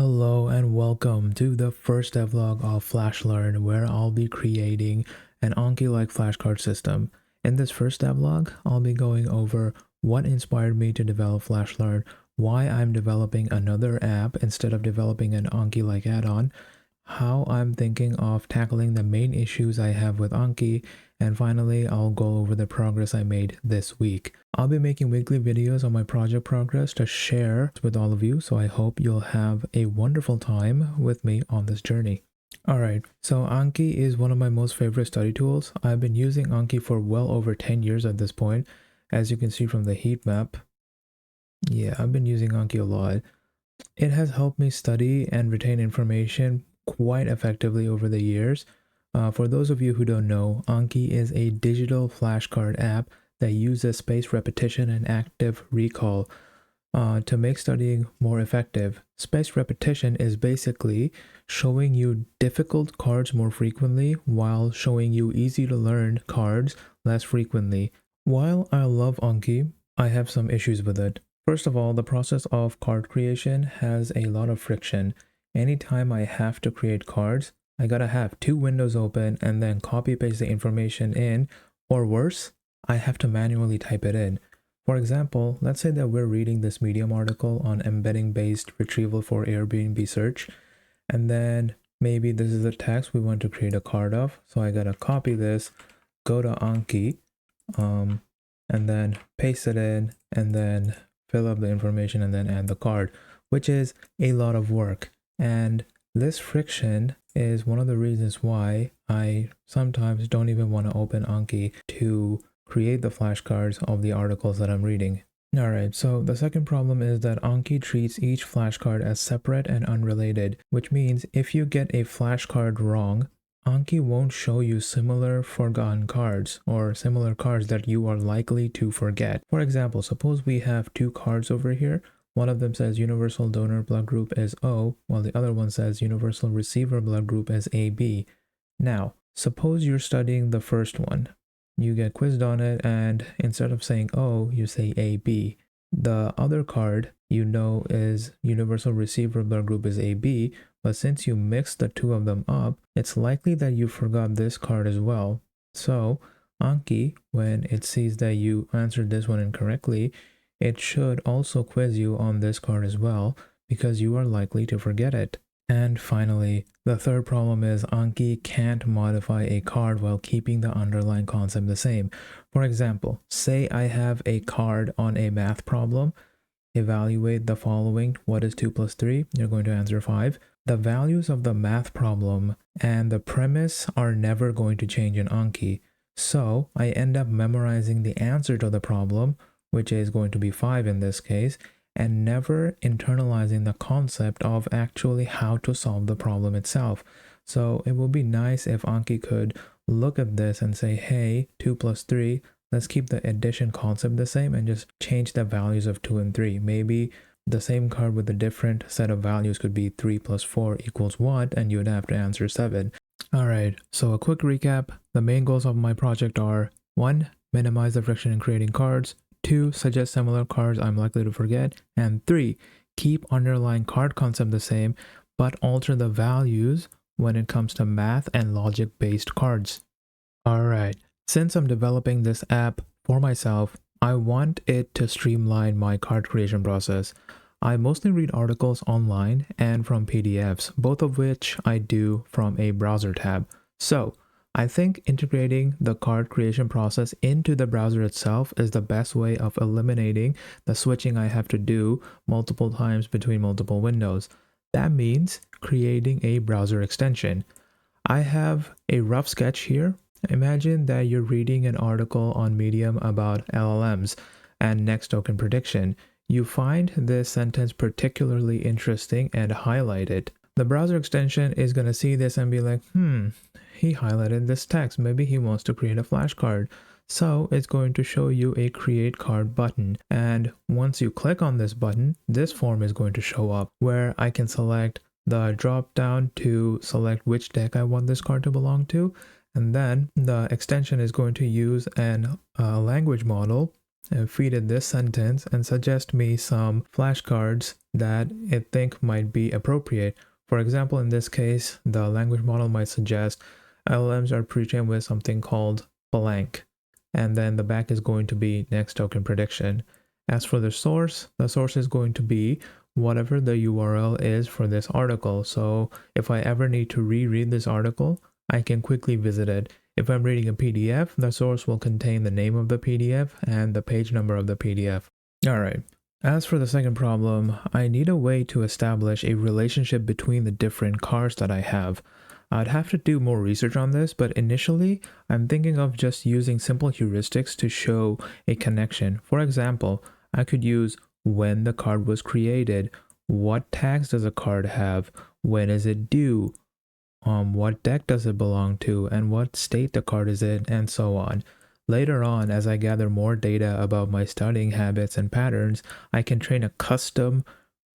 Hello and welcome to the first devlog of FlashLearn, where I'll be creating an Anki-like flashcard system. In this first devlog, I'll be going over what inspired me to develop FlashLearn, why I'm developing another app instead of developing an Anki-like add-on, how I'm thinking of tackling the main issues I have with Anki, and finally, I'll go over the progress I made this week. I'll be making weekly videos on my project progress to share with all of you, so I hope you'll have a wonderful time with me on this journey. Alright, so Anki is one of my most favorite study tools. I've been using Anki for well over 10 years at this point, as you can see from the heat map. Yeah, I've been using Anki a lot. It has helped me study and retain information quite effectively over the years. For those of you who don't know, Anki is a digital flashcard app that uses spaced repetition and active recall to make studying more effective. Spaced repetition is basically showing you difficult cards more frequently while showing you easy to learn cards less frequently. While I love Anki, I have some issues with it. First of all, the process of card creation has a lot of friction. Anytime I have to create cards, I gotta have two windows open and then copy paste the information in, or worse, I have to manually type it in. For example, let's say that we're reading this Medium article on embedding-based retrieval for Airbnb search, and then maybe this is the text we want to create a card of. So I gotta copy this, go to Anki, and then paste it in, and then fill up the information and then add the card, which is a lot of work. And this friction is one of the reasons why I sometimes don't even want to open Anki to create the flashcards of the articles that I'm reading. Alright, so the second problem is that Anki treats each flashcard as separate and unrelated, which means if you get a flashcard wrong, Anki won't show you similar forgotten cards or similar cards that you are likely to forget. For example, suppose we have two cards over here. One of them says universal donor blood group is O, while the other one says universal receiver blood group is AB. Now, suppose you're studying the first one. You get quizzed on it, and instead of saying O, you say AB. The other card you know is universal receiver blood group is AB, but since you mixed the two of them up, it's likely that you forgot this card as well. So, Anki, when it sees that you answered this one incorrectly, it should also quiz you on this card as well, because you are likely to forget it. And finally, the third problem is Anki can't modify a card while keeping the underlying concept the same. For example, say I have a card on a math problem. Evaluate the following. What is 2 plus 3? You're going to answer 5. The values of the math problem and the premise are never going to change in Anki. So I end up memorizing the answer to the problem, which is going to be 5 in this case, and never internalizing the concept of actually how to solve the problem itself. So it would be nice if Anki could look at this and say, hey, 2 plus 3, let's keep the addition concept the same and just change the values of 2 and 3. Maybe the same card with a different set of values could be 3 plus 4 equals what, and you would have to answer 7. Alright, so a quick recap. The main goals of my project are 1. Minimize the friction in creating cards. 2. Suggest similar cards I'm likely to forget. And 3. Keep underlying card concept the same, but alter the values when it comes to math and logic-based cards. Alright, since I'm developing this app for myself, I want it to streamline my card creation process. I mostly read articles online and from PDFs, both of which I do from a browser tab. So, I think integrating the card creation process into the browser itself is the best way of eliminating the switching I have to do multiple times between multiple windows. That means creating a browser extension. I have a rough sketch here. Imagine that you're reading an article on Medium about LLMs and next token prediction. You find this sentence particularly interesting and highlight it. The browser extension is going to see this and be like, he highlighted this text, maybe he wants to create a flashcard. So it's going to show you a create card button, and once you click on this button, this form is going to show up where I can select the drop down to select which deck I want this card to belong to, and then the extension is going to use an language model and feed it this sentence and suggest me some flashcards that it think might be appropriate. For example, in this case, the language model might suggest LLMs are pre-trained with something called blank, and then the back is going to be next token prediction. As for the source is going to be whatever the URL is for this article. So if I ever need to reread this article, I can quickly visit it. If I'm reading a PDF, the source will contain the name of the PDF and the page number of the PDF. Alright, as for the second problem, I need a way to establish a relationship between the different cars that I have. I'd have to do more research on this, but initially, I'm thinking of just using simple heuristics to show a connection. For example, I could use when the card was created, what tags does a card have, when is it due, what deck does it belong to, and what state the card is in, and so on. Later on, as I gather more data about my studying habits and patterns, I can train a custom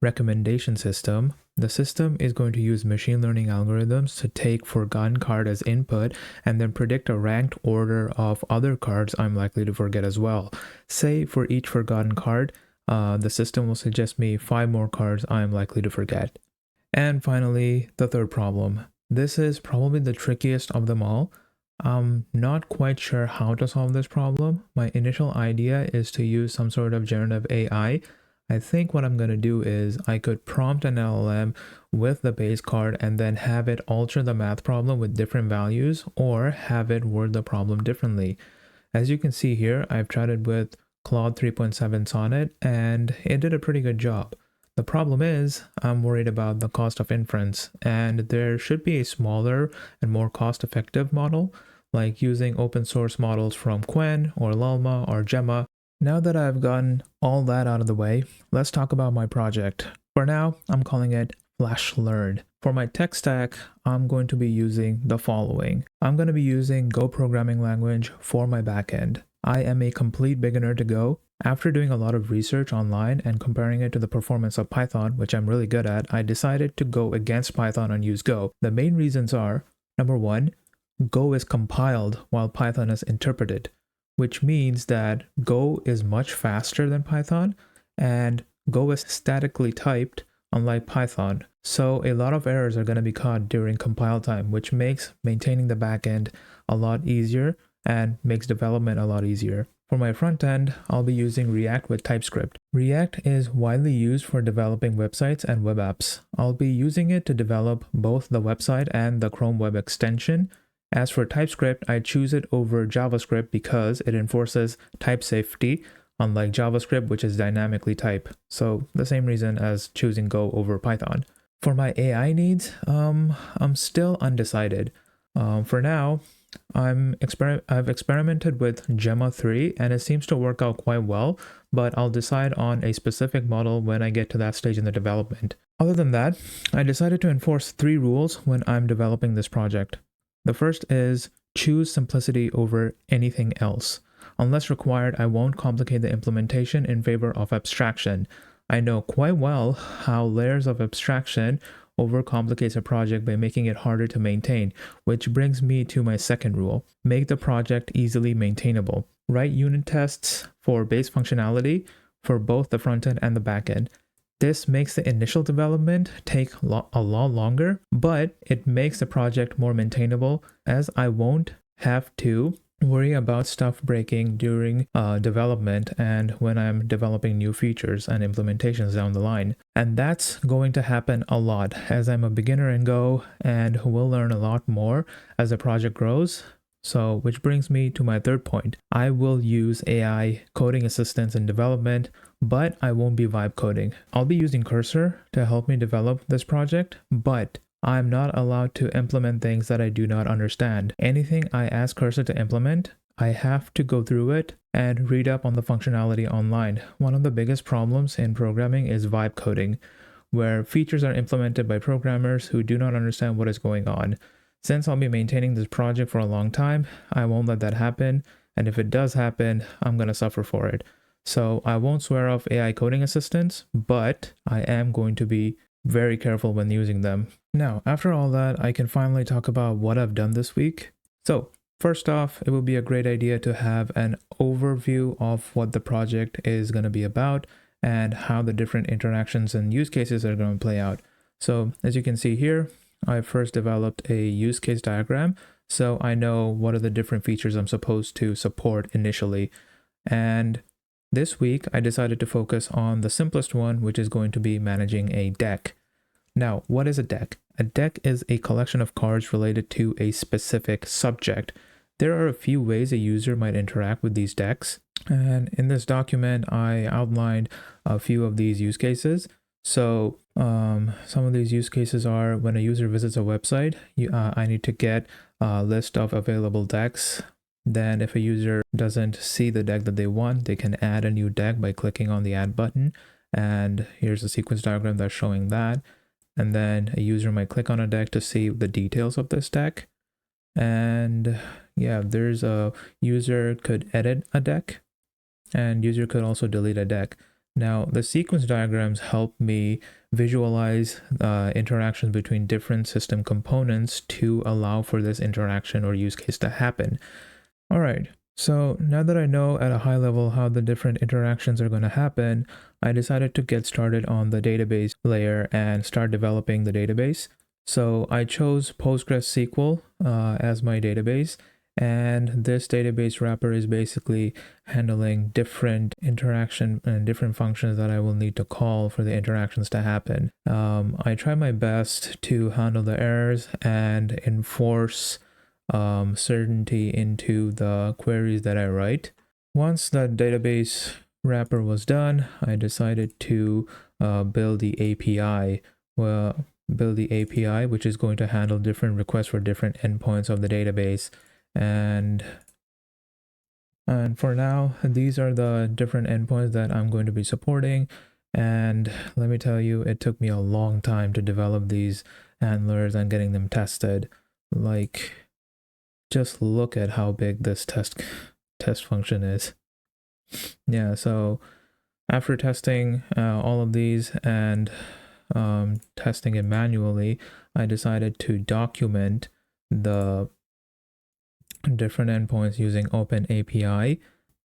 recommendation system. The system is going to use machine learning algorithms to take forgotten card as input and then predict a ranked order of other cards I'm likely to forget as well. Say for each forgotten card, the system will suggest me 5 more cards I'm likely to forget. And finally, the third problem. This is probably the trickiest of them all. I'm not quite sure how to solve this problem. My initial idea is to use some sort of generative AI. I think what I'm going to do is I could prompt an LLM with the base card and then have it alter the math problem with different values or have it word the problem differently. As you can see here, I've tried it with Claude 3.7 Sonnet and it did a pretty good job. The problem is I'm worried about the cost of inference, and there should be a smaller and more cost-effective model, like using open source models from Qwen or Llama or Gemma. Now that I've gotten all that out of the way, let's talk about my project. For now, I'm calling it FlashLearn. For my tech stack, I'm going to be using the following. I'm going to be using Go programming language for my backend. I am a complete beginner to Go. After doing a lot of research online and comparing it to the performance of Python, which I'm really good at, I decided to go against Python and use Go. The main reasons are, number one, Go is compiled while Python is interpreted, which means that Go is much faster than Python, and Go is statically typed, unlike Python. So a lot of errors are going to be caught during compile time, which makes maintaining the backend a lot easier and makes development a lot easier. For my front end, I'll be using React with TypeScript. React is widely used for developing websites and web apps. I'll be using it to develop both the website and the Chrome web extension. As for TypeScript, I choose it over JavaScript because it enforces type safety, unlike JavaScript, which is dynamically typed. So the same reason as choosing Go over Python. For my AI needs, I'm still undecided. For now, I've experimented with Gemma 3 and it seems to work out quite well, but I'll decide on a specific model when I get to that stage in the development. Other than that, I decided to enforce 3 rules when I'm developing this project. The first is choose simplicity over anything else. Unless required, I won't complicate the implementation in favor of abstraction. I know quite well how layers of abstraction overcomplicates a project by making it harder to maintain, which brings me to my second rule. Make the project easily maintainable. Write unit tests for base functionality for both the front end and the back end. This makes the initial development take a lot longer, but it makes the project more maintainable as I won't have to worry about stuff breaking during development and when I'm developing new features and implementations down the line. And that's going to happen a lot as I'm a beginner in Go and will learn a lot more as the project grows. So, which brings me to my third point. I will use AI coding assistance in development, but I won't be vibe coding. I'll be using Cursor to help me develop this project, but I'm not allowed to implement things that I do not understand. Anything I ask Cursor to implement, I have to go through it and read up on the functionality online. One of the biggest problems in programming is vibe coding, where features are implemented by programmers who do not understand what is going on. Since I'll be maintaining this project for a long time, I won't let that happen, and if it does happen, I'm going to suffer for it. So I won't swear off AI coding assistants, but I am going to be very careful when using them. Now, after all that, I can finally talk about what I've done this week. So, First off, it would be a great idea to have an overview of what the project is going to be about and how the different interactions and use cases are going to play out. So as you can see here, I first developed a use case diagram, so I know what are the different features I'm supposed to support initially. And this week, I decided to focus on the simplest one, which is going to be managing a deck. Now, what is a deck? A deck is a collection of cards related to a specific subject. There are a few ways a user might interact with these decks, and in this document, I outlined a few of these use cases. So some of these use cases are when a user visits a website, I need to get a list of available decks. Then if a user doesn't see the deck that they want, they can add a new deck by clicking on the add button. And here's a sequence diagram that's showing that. And then a user might click on a deck to see the details of this deck. And yeah, there's a user could edit a deck, and user could also delete a deck. Now, the sequence diagrams help me visualize interactions between different system components to allow for this interaction or use case to happen. All right, so now that I know at a high level how the different interactions are going to happen, I decided to get started on the database layer and start developing the database. So I chose PostgreSQL as my database, and this database wrapper is basically handling different interaction and different functions that I will need to call for the interactions to happen. I try my best to handle the errors and enforce certainty into the queries that I write. Once the database wrapper was done, I decided to build the API. Which is going to handle different requests for different endpoints of the database. And for now, these are the different endpoints that I'm going to be supporting. And let me tell you, it took me a long time to develop these handlers and getting them tested. Like, just look at how big this test function is. Yeah, so after testing all of these and testing it manually, I decided to document the different endpoints using OpenAPI.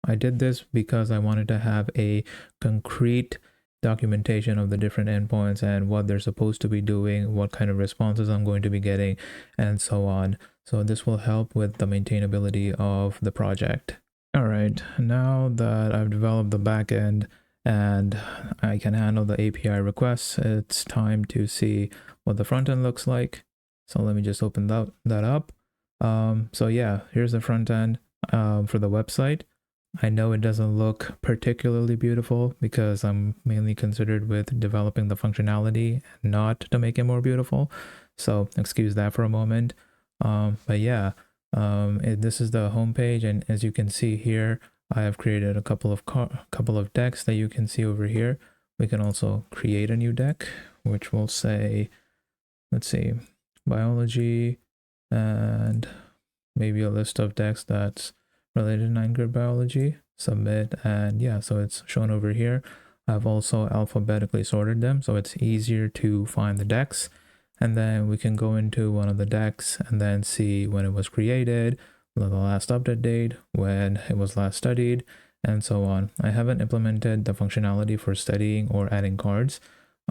I did this because I wanted to have a concrete documentation of the different endpoints and what they're supposed to be doing, what kind of responses I'm going to be getting, and so on. So this will help with the maintainability of the project. All right, now that I've developed the backend and I can handle the API requests, it's time to see what the front end looks like. So let me just open that up. So yeah, here's the front end for the website. I know it doesn't look particularly beautiful because I'm mainly considered with developing the functionality, not to make it more beautiful. So excuse that for a moment. But yeah, this is the home page, and as you can see here, I have created a couple of decks that you can see over here. We can also create a new deck, which will say, let's see, biology, and maybe a list of decks that's related to 9-grid biology, submit, and yeah, so it's shown over here. I've also alphabetically sorted them, so it's easier to find the decks. And then we can go into one of the decks and then see when it was created, the last update date, when it was last studied, and so on. I haven't implemented the functionality for studying or adding cards.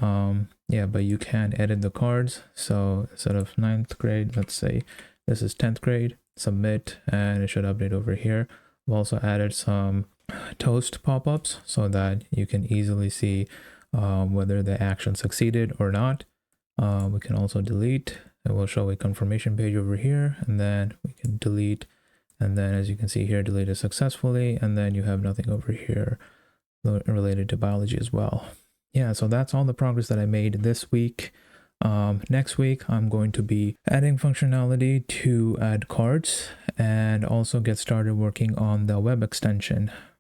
Yeah, but you can edit the cards. So instead of 9th grade, let's say this is 10th grade, submit, and it should update over here. I've also added some toast pop-ups so that you can easily see whether the action succeeded or not. We can also delete. It will show a confirmation page over here, and then we can delete. And then as you can see here, deleted successfully. And then you have nothing over here related to biology as well. Yeah, so that's all the progress that I made this week. Next week, I'm going to be adding functionality to add cards and also get started working on the web extension.